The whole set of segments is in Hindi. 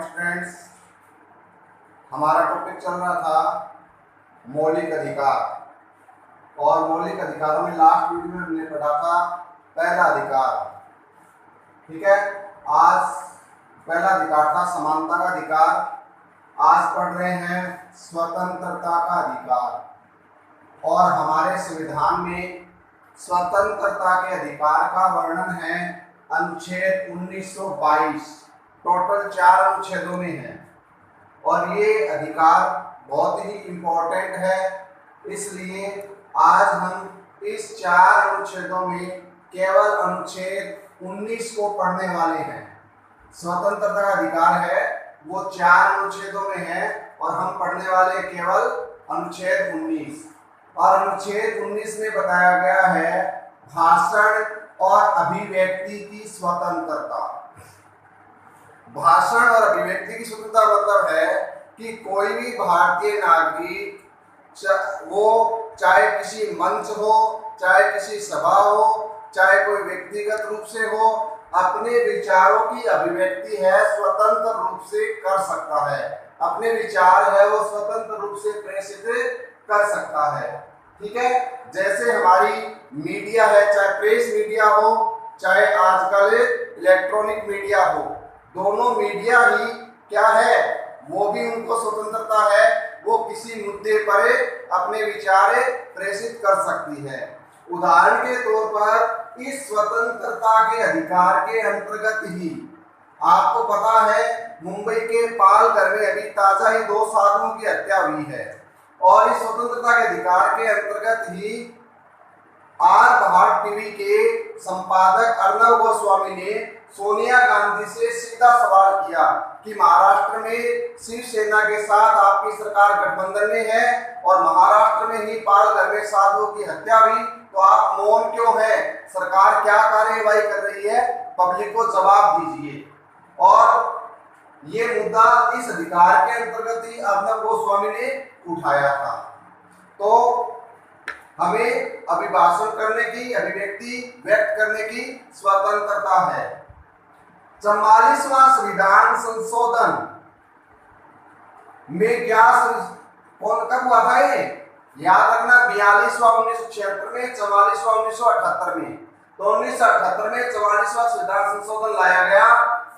स्टूडेंट्स, हमारा टॉपिक चल रहा था मौलिक अधिकार। और मौलिक अधिकारों में लास्ट वीडियो में हमने पढ़ा था पहला अधिकार। ठीक है, आज पहला अधिकार था समानता का अधिकार। आज पढ़ रहे हैं स्वतंत्रता का अधिकार। और हमारे संविधान में स्वतंत्रता के अधिकार का वर्णन है अनुच्छेद 1922। टोटल 4 अनुच्छेदों में है और ये अधिकार बहुत ही इम्पोर्टेंट है। इसलिए आज हम इस 4 अनुच्छेदों में केवल अनुच्छेद 19 को पढ़ने वाले हैं। स्वतंत्रता का अधिकार है वो 4 अनुच्छेदों में है और हम पढ़ने वाले केवल अनुच्छेद 19। और अनुच्छेद 19 में बताया गया है भाषण और अभिव्यक्ति की स्वतंत्रता। भाषण और अभिव्यक्ति की स्वतंत्रता मतलब है कि कोई भी भारतीय नागरिक वो चाहे किसी मंच हो, चाहे किसी सभा हो, चाहे कोई व्यक्तिगत रूप से हो, अपने विचारों की अभिव्यक्ति है स्वतंत्र रूप से कर सकता है। अपने विचार है वो स्वतंत्र रूप से प्रेषित कर सकता है। ठीक है, जैसे हमारी मीडिया है, चाहे प्रेस मीडिया हो, चाहे आजकल इलेक्ट्रॉनिक मीडिया हो, दोनों मीडिया ही क्या है, वो भी उनको स्वतंत्रता है, वो किसी मुद्दे पर अपने विचार प्रेषित कर सकती है। उदाहरण के तौर पर इस स्वतंत्रता के अधिकार के अंतर्गत ही आपको पता है मुंबई के पालघर में अभी ताजा ही 2 साधुओं की हत्या हुई है। और इस स्वतंत्रता के अधिकार के अंतर्गत ही आज भारत टीवी के संपादक अर्नब गोस्वामी ने सोनिया गांधी से सीधा सवाल किया कि महाराष्ट्र में शिवसेना के साथ आपकी सरकार गठबंधन में है और महाराष्ट्र में ही पालघर में साधुओं की हत्या हुई, तो आप मौन क्यों हैं? सरकार क्या कार्यवाही कर रही है? पब्लिक को जवाब दीजिए। और ये मुद्दा इस अधिकार के अंतर्गत ही अर्नब गोस्वामी ने उठाया था। तो हमें अभिभाषण करने की, अभिव्यक्ति व्यक्त करने की स्वतंत्रता है। 44वां संविधान संशोधन में क्या कब हुआ था? ये याद रखना, 42वां 1976 में, 44वां 1978 में। तो 1978 में 44वां संविधान संशोधन लाया गया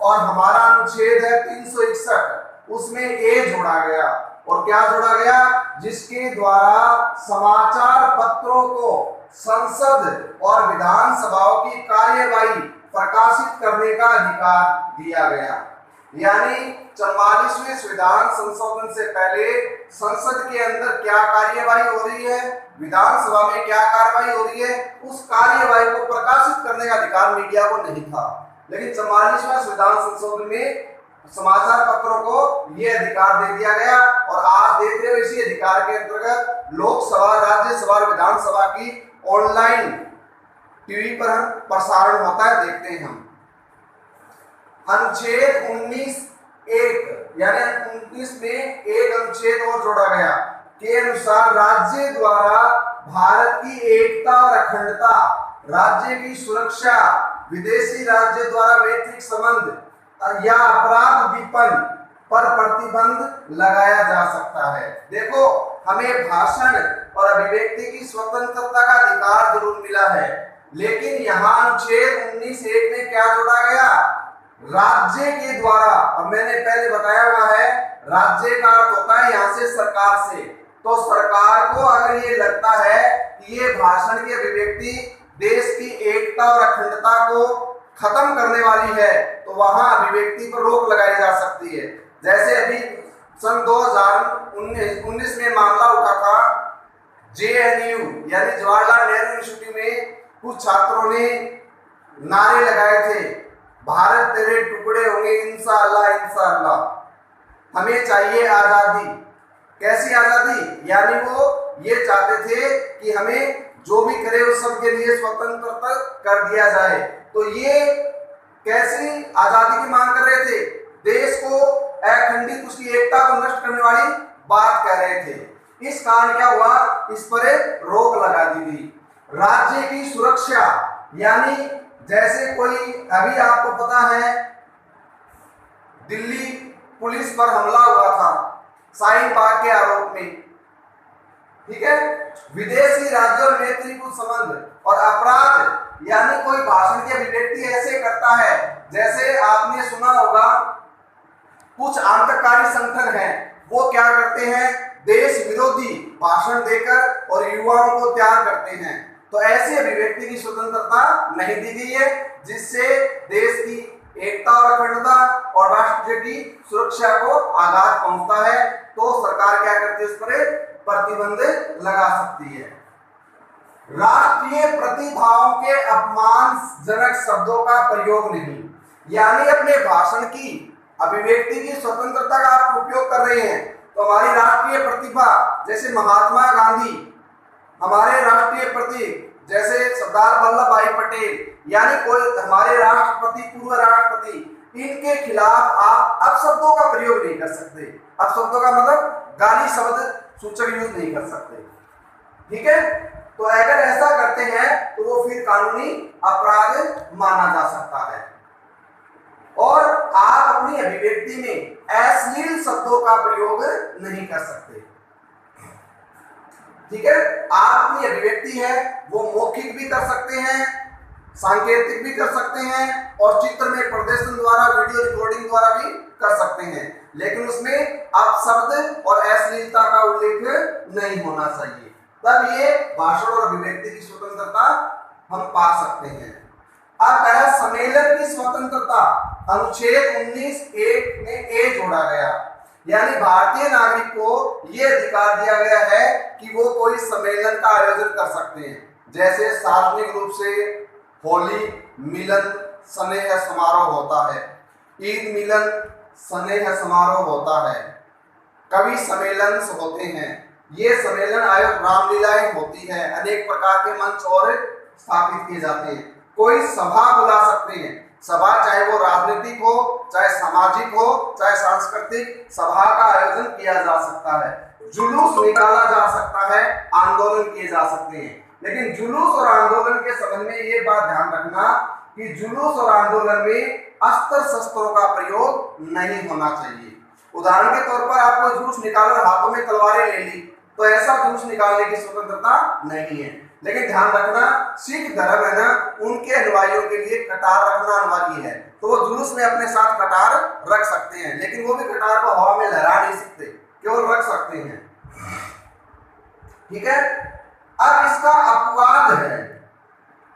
और हमारा अनुच्छेद है 361, उसमें ए जोड़ा गया। और क्या जोड़ा गया? जिसके द्वारा समाचार पत्रों को संसद और विधानसभाओं की कार्यवाही प्रकाशित करने का अधिकार दिया गया। यानी 44वें संविधान संशोधन से पहले संसद के अंदर क्या कार्यवाही हो रही है, विधानसभा में क्या कार्यवाही हो रही है, उस कार्यवाही को प्रकाशित करने का अधिकार मीडिया को नहीं था। लेकिन 44वां संविधान संशोधन में समाचार पत्रों को यह अधिकार दे दिया गया। और आज देख रहे हो इसी अधिकार के अंतर्गत लोकसभा, राज्यसभा और विधानसभा की ऑनलाइन टीवी पर प्रसारण होता है, देखते हैं हम। अनुच्छेद 19(1) यानी 19 में एक अनुच्छेद और जोड़ा गया के अनुसार राज्य द्वारा भारत की एकता और अखंडता, राज्य की सुरक्षा, विदेशी राज्य द्वारा मैत्रिक संबंध या अपराध विपन पर प्रतिबंध लगाया जा सकता है। देखो, हमें भाषण और अभिव्यक्ति की स्वतंत्रता का अधिकार जरूर मिला है, लेकिन यहाँ अनुच्छेद 19(1) में क्या जोड़ा गया? राज्य के द्वारा। और मैंने पहले बताया हुआ है राज्य का अर्थ होता है यहाँ से सरकार से। तो सरकार को अगर ये लगता है कि ये भाषण की अभिव्यक्ति देश की एकता और अखंडता को खत्म करने वाली है, तो वहां अभिव्यक्ति पर रोक लगाई जा सकती है। जैसे अभी सन 2019 में मामला उठा था JNU यानी जवाहरलाल नेहरू यूनिवर्सिटी में कुछ छात्रों ने नारे लगाए थे, भारत तेरे टुकड़े होंगे इंशाअल्लाह इंशाअल्लाह, हमें चाहिए आजादी। कैसी आजादी? यानी वो ये चाहते थे कि हमें जो भी करे उस सब के लिए स्वतंत्रता कर दिया जाए। तो ये कैसी आजादी की मांग कर रहे थे? देश को अखंडित, उसकी एकता को नष्ट करने वाली बात कह रहे थे। इस कारण क्या हुआ? इस पर रोक लगा दी गई। राज्य की सुरक्षा यानी जैसे कोई, अभी आपको पता है दिल्ली पुलिस पर हमला हुआ था शाहीन बाग के आरोप में, ठीक है। विदेशी राज्यों में मैत्रीपूर्ण संबंध और अपराध, यानी कोई भाषण के अभिव्यक्ति ऐसे करता है, जैसे आपने सुना होगा कुछ आतंककारी संगठन हैं, वो क्या करते हैं, देश विरोधी भाषण देकर और युवाओं को तैयार करते हैं। तो ऐसी अभिव्यक्ति की स्वतंत्रता नहीं दी गई है, जिससे देश की एकता और अखंडता और राष्ट्र की सुरक्षा को आघात पहुंचता है। तो सरकार क्या करती है, उस पर प्रतिबंध लगा सकती है। राष्ट्रीय प्रतिभाओं के अपमानजनक शब्दों का प्रयोग नहीं, यानी अपने भाषण की अभिव्यक्ति की स्वतंत्रता का आप उपयोग कर रहे हैं, तो हमारी राष्ट्रीय प्रतिभा जैसे महात्मा गांधी, हमारे राष्ट्रीय प्रतीक जैसे सरदार वल्लभ भाई पटेल, यानी कोई हमारे राष्ट्रपति, पूर्व राष्ट्रपति, इनके खिलाफ आप अपशब्दों का प्रयोग नहीं कर सकते। अपशब्दों का मतलब गाली शब्द सूचक यूज नहीं कर सकते, ठीक है। तो अगर ऐसा करते हैं तो वो फिर कानूनी अपराध माना जा सकता है। और आप अपनी अभिव्यक्ति में अश्लील शब्दों का प्रयोग नहीं कर सकते, ठीक है। आप अपनी अभिव्यक्ति है वो मौखिक भी कर सकते हैं, सांकेतिक भी कर सकते हैं, और चित्र में प्रदर्शन द्वारा, वीडियो रिकॉर्डिंग द्वारा भी कर सकते हैं, लेकिन उसमें अपशब्द और अश्लीलता का उल्लेख नहीं होना चाहिए। तब ये भाषण और अभिव्यक्ति की स्वतंत्रता हम पा सकते हैं। अब है सम्मेलन की स्वतंत्रता, अनुच्छेद 19(1) में ए जोड़ा गया, यानी भारतीय नागरिक को यह अधिकार दिया गया है कि वो कोई सम्मेलन का आयोजन कर सकते हैं, जैसे सार्वजनिक रूप से होली मिलन स्नेह समारोह होता है, ईद मिलन स्नेह समारोह होता है, कवि सम्मेलन होते हैं, ये सम्मेलन आयोजन रामलीलाएं होती है, अनेक प्रकार के मंच और स्थापित किए जाते हैं। कोई सभा बुला सकते हैं, सभा चाहे वो राजनीतिक हो, चाहे सामाजिक हो, चाहे सांस्कृतिक, सभा का आयोजन किया जा सकता है, जुलूस निकाला जा सकता है, आंदोलन किए जा सकते हैं। लेकिन जुलूस और आंदोलन के संबंध में ये बात ध्यान रखना कि जुलूस और आंदोलन में अस्त्र शस्त्रों का प्रयोग नहीं होना चाहिए। उदाहरण के तौर पर आपको जुलूस निकालकर हाथों में तलवारें ले ली, तो ऐसा जुलूस निकालने की स्वतंत्रता नहीं है। लेकिन ध्यान रखना, सिख धर्म है ना, उनके अनुयायियों के लिए कटार रखना अनिवार्य है, तो वो जुलूस में अपने साथ कटार रख सकते हैं, लेकिन वो भी कटार को हवा में लहरा नहीं सकते, केवल रख सकते हैं, ठीक है। अब इसका अपवाद है।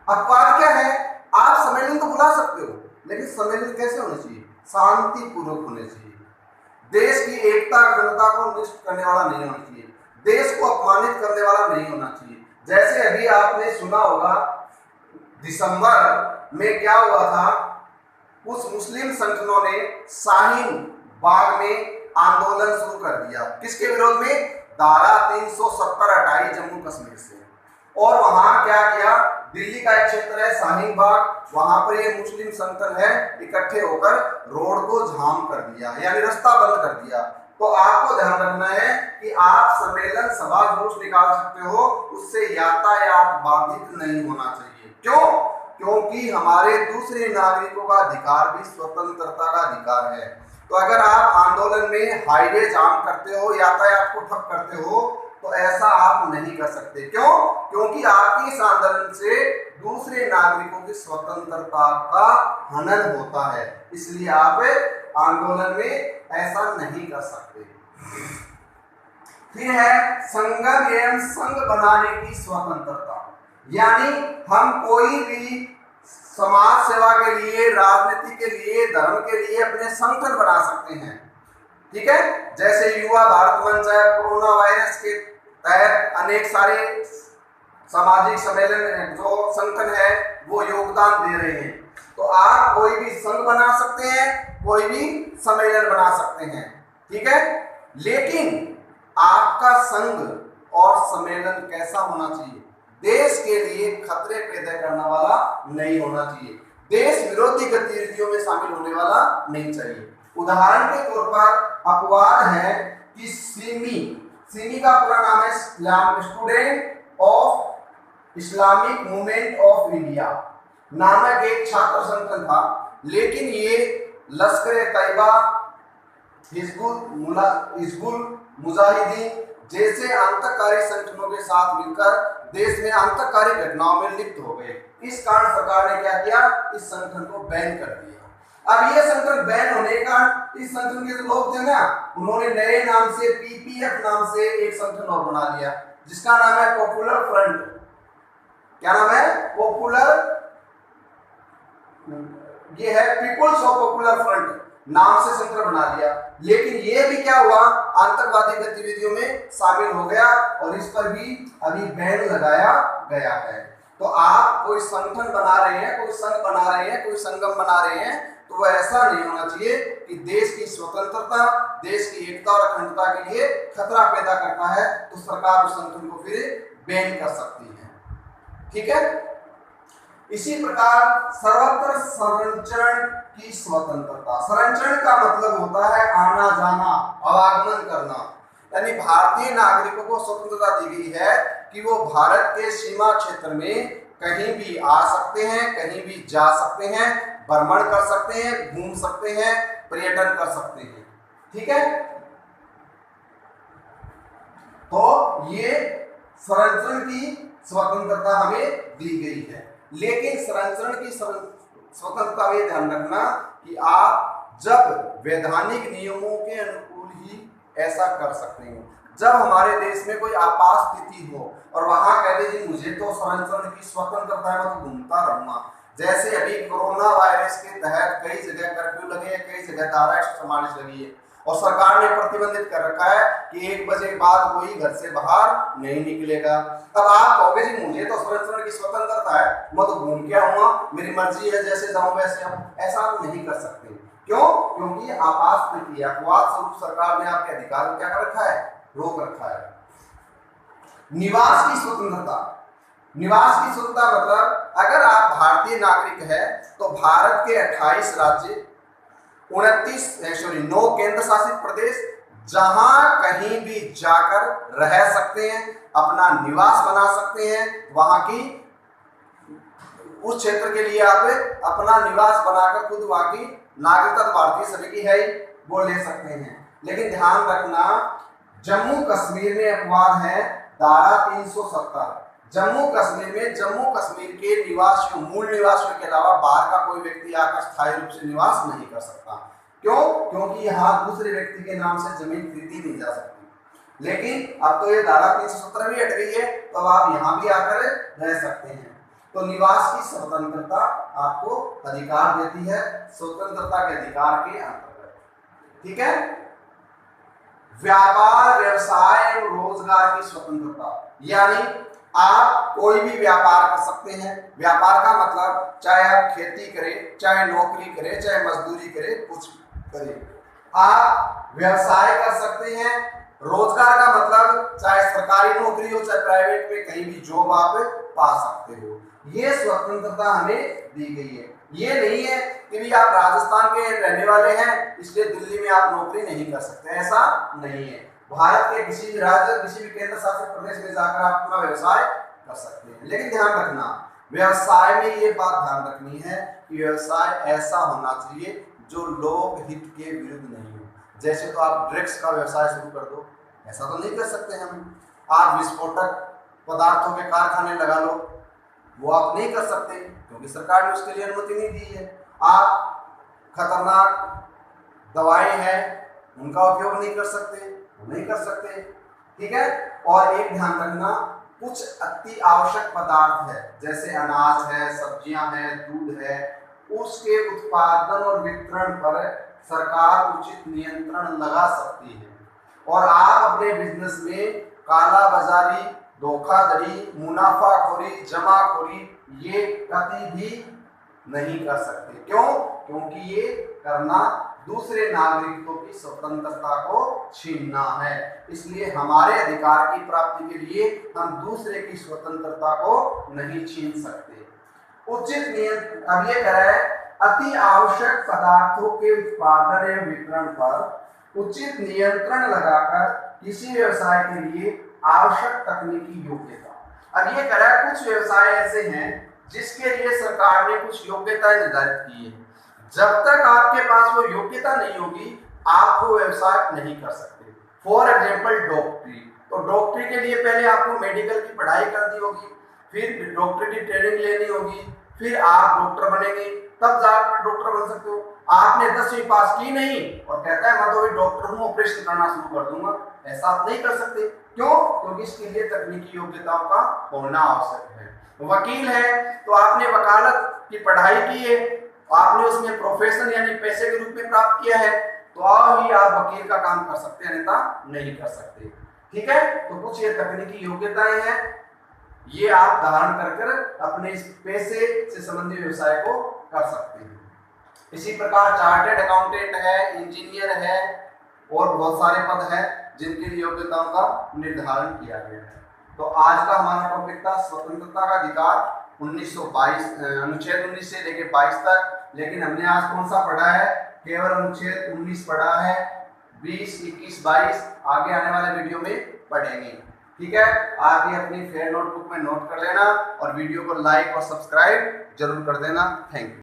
अपवाद क्या है, आप सम्मेलन तो बुला सकते हो, लेकिन सम्मेलन कैसे होने चाहिए, शांतिपूर्वक होने चाहिए, देश की एकता अखंडता को नष्ट करने वाला नहीं होना चाहिए, देश को अपमानित करने वाला नहीं होना चाहिए। जैसे अभी आपने सुना होगा दिसंबर में क्या हुआ था, कुछ मुस्लिम संगठनों ने शाहीन बाग में आंदोलन शुरू कर दिया, किसके विरोध में, धारा 370 हटाई जम्मू कश्मीर से, और वहां क्या किया, दिल्ली का एक क्षेत्र है शाहीन बाग, वहां पर ये मुस्लिम संगठन है, इकट्ठे होकर रोड को जाम कर दिया, यानी रास्ता बंद कर दिया। तो आपको ध्यान रखना है कि आप सम्मेलन सभा जुलूस निकाल सकते हो, उससे यातायात बाधित नहीं होना चाहिए। क्यों? क्योंकि हमारे दूसरे नागरिकों का अधिकार भी स्वतंत्रता का अधिकार है। तो अगर आप आंदोलन में हाईवे जाम करते हो, यातायात को ठप करते हो, तो ऐसा आप नहीं कर सकते। क्यों? क्योंकि आपकी इस आंदोलन से दूसरे नागरिकों की स्वतंत्रता का हनन होता है, इसलिए आप आंदोलन में ऐसा नहीं कर सकते। फिर है संगम एवं संघ बनाने की स्वतंत्रता, यानी हम कोई भी समाज सेवा के लिए, राजनीति के लिए, धर्म के लिए अपने संगठन बना सकते हैं, ठीक है। जैसे युवा भारत मंच है, कोरोना वायरस के तहत अनेक सारे सामाजिक सम्मेलन जो संगठन है वो योगदान दे रहे हैं। तो आप कोई भी संघ बना सकते हैं, कोई भी सम्मेलन बना सकते हैं, ठीक है। लेकिन आपका संघ और सम्मेलन कैसा होना चाहिए, देश के लिए खतरे पैदा करने वाला नहीं होना चाहिए, देश विरोधी गतिविधियों में शामिल होने वाला नहीं चाहिए। उदाहरण के तौर पर अपवाद है कि सिमी का पूरा नाम है student of Islamic movement of India नामक एक छात्र संगठन था, लेकिन ये लश्कर-ए-तैयबा हिजबुल मुजाहिदीन जैसे आतंककारी संगठनों के साथ मिलकर देश में आतंककारी घटनाओं में लिप्त हो गए। इस कारण सरकार ने क्या किया, इस संगठन को बैन कर दिया। अब ये संगठन बैन होने का, इस संगठन के जो लोग थे ना, उन्होंने नए नाम से पीपीएफ नाम से एक संगठन और बना लिया, जिसका नाम है पॉपुलर फ्रंट। क्या नाम है? पॉपुलर, ये है पीपुल्स ऑफ पॉपुलर फ्रंट नाम से संगठन बना लिया। लेकिन ये भी क्या हुआ, आतंकवादी गतिविधियों में शामिल हो गया और इस पर भी अभी बैन लगाया गया है। तो आप कोई संगठन बना रहे हैं, कोई संघ बना रहे हैं, कोई संगम बना रहे हैं, तो वह ऐसा नहीं होना चाहिए कि देश की स्वतंत्रता, देश की एकता और अखंडता के लिए खतरा पैदा करता है, तो सरकार उस संगठन को फिर बैन कर सकती है। ठीक है। इसी प्रकार सर्वत्र संचरण की स्वतंत्रता। संचरण का मतलब होता है आना जाना, आवागमन करना। यानी भारतीय नागरिकों को स्वतंत्रता दी गई है कि वो भारत के सीमा क्षेत्र में कहीं भी आ सकते हैं, कहीं भी जा सकते हैं, भ्रमण कर सकते हैं, घूम सकते हैं, पर्यटन कर सकते हैं। ठीक है। तो ये संचरण की स्वतंत्रता हमें दी गई है। लेकिन संचरण की स्वतंत्रता में ध्यान रखना कि आप जब वैधानिक नियमों के अनुकूल ही ऐसा कर सकते हैं। जब हमारे देश में कोई आपात स्थिति हो और वहां कह दे जी मुझे तो संचरण की स्वतंत्रता है, मैं तो घूमता रहूंगा। जैसे अभी कोरोना वायरस के तहत कई जगह कर्फ्यू लगे हैं, कई जगह धारा 144 लगी है और सरकार ने प्रतिबंधित कर रखा है कि 1 बजे के बाद कोई घर से बाहर नहीं निकलेगा। अब आप कहोगे जी मुझे तो संचरण की स्वतंत्रता है, मैं तो घूम के आऊंगा, मेरी मर्जी है, जैसे जाऊं वैसे आऊं। ऐसा आप नहीं कर सकते। क्यों? क्योंकि आपात स्थिति, अपवाद स्वरूप सरकार ने आपके अधिकार को क्या कर रखा है, रोक रखा है। निवास की स्वतंत्रता। निवास की स्वतंत्रता मतलब अगर आप भारतीय नागरिक है तो भारत के 28 राज्य, 9 केंद्र शासित प्रदेश, जहां कहीं भी जाकर रह सकते हैं, अपना निवास बना सकते हैं, वहां की उस क्षेत्र के लिए आप अपना निवास बनाकर खुद वहां की नागरिकता भारतीय सभी की है, वो ले सकते हैं। लेकिन ध्यान रखना, जम्मू कश्मीर में अपवाद है धारा 370। जम्मू कश्मीर में जम्मू कश्मीर के निवासियों, मूल निवासियों के अलावा बाहर का कोई व्यक्ति आकर स्थायी रूप से निवास नहीं कर सकता। क्यों? क्योंकि यहाँ दूसरे व्यक्ति के नाम से जमीन खरीदी नहीं जा सकती। लेकिन अब तो ये धारा 317 भी हट गई है, तो आप यहाँ भी आकर रह सकते हैं। तो निवास की स्वतंत्रता आपको अधिकार देती है, स्वतंत्रता के अधिकार के अंतर्गत। ठीक है। व्यापार, व्यवसाय एवं रोजगार की स्वतंत्रता, यानी आप कोई भी व्यापार कर सकते हैं। व्यापार का मतलब चाहे आप खेती करें, चाहे नौकरी करें, चाहे मजदूरी करें, कुछ करें, आप व्यवसाय कर सकते हैं। रोजगार का मतलब चाहे सरकारी नौकरी हो, चाहे प्राइवेट में कहीं भी जॉब आप पा सकते हो। ये स्वतंत्रता हमें दी गई है। ये नहीं है कि भी आप राजस्थान के रहने वाले हैं इसलिए दिल्ली में आप नौकरी नहीं कर सकते, ऐसा नहीं है। भारत के किसी भी राज्य, किसी भी केंद्र शासित प्रदेश में जाकर आप अपना व्यवसाय कर सकते हैं। लेकिन ध्यान रखना, व्यवसाय में ये बात ध्यान रखनी है कि व्यवसाय ऐसा होना चाहिए जो लोक हित के विरुद्ध नहीं हो। जैसे तो आप ड्रग्स का व्यवसाय शुरू कर दो, ऐसा तो नहीं कर सकते हम। आप विस्फोटक पदार्थों के कारखाने लगा लो, वो आप नहीं कर सकते क्योंकि सरकार ने उसके लिए अनुमति नहीं दी है। आप खतरनाक दवाएं हैं उनका उपयोग नहीं कर सकते, नहीं कर सकते। ठीक है। और एक ध्यान रखना, कुछ अति आवश्यक पदार्थ है जैसे अनाज है, सब्जियां हैं, दूध है, उसके उत्पादन और वितरण पर सरकार उचित नियंत्रण लगा सकती है। और आप अपने बिजनेस में काला बाजारी, धोखाधड़ी, मुनाफाखोरी, जमाखोरी ये कभी भी नहीं कर सकते। क्यों? क्योंकि ये करना दूसरे नागरिकों की स्वतंत्रता को छीनना है। इसलिए हमारे अधिकार की प्राप्ति के लिए हम दूसरे की स्वतंत्रता को नहीं छीन सकते। उचित नियंत्रण, अब ये कह रहा है अति आवश्यक पदार्थों के उत्पादन एवं वितरण पर उचित नियंत्रण लगाकर किसी व्यवसाय के लिए आवश्यक तकनीकी योग्यता। अब ये कह रहा है कुछ व्यवसाय ऐसे हैं जिसके लिए सरकार ने कुछ योग्यताएं निर्धारित की है। जब तक आपके पास वो योग्यता नहीं होगी आप वो व्यवसाय नहीं कर सकते। फॉर एग्जाम्पल डॉक्टरी, तो डॉक्टरी के लिए पहले आपको मेडिकल की पढ़ाई करनी होगी, फिर डॉक्टर की ट्रेनिंग लेनी होगी, फिर आप डॉक्टर बनेंगे, तब जाकर डॉक्टर बन सकते हो। आपने 10वीं पास की नहीं और कहता है मैं तो अभी डॉक्टर हूँ, ऑपरेशन करना शुरू कर दूंगा, ऐसा आप नहीं कर सकते। क्यों? क्योंकि इसके लिए तकनीकी योग्यताओं का होना आवश्यक है। वकील है तो आपने वकालत की पढ़ाई की है, आपने उसमें प्रोफेशन यानी पैसे के रूप में प्राप्त किया है, तो ही आप वकील का काम कर सकते हैं, अन्यथा नहीं कर सकते। ठीक है, तो कुछ ये तकनीकी योग्यताएं हैं, ये आप धारण कर अपने इस पैसे से संबंधित व्यवसाय को कर सकते हैं। इसी प्रकार चार्टेड अकाउंटेंट है, इंजीनियर है और बहुत सारे पद हैं जिनके लिए योग्यताओं का निर्धारण किया गया है। तो आज का हमारा टॉपिक था स्वतंत्रता का अधिकार 1922 अनुच्छेद 19 से लेकर 22 तक। लेकिन हमने आज कौन सा पढ़ा है? केवल अनुच्छेद 19 पढ़ा है, 20, 21, 22 आगे आने वाले वीडियो में पढ़ेंगे। ठीक है, आप ये अपनी फेयर नोटबुक में नोट कर लेना और वीडियो को लाइक और सब्सक्राइब जरूर कर देना। Thank you.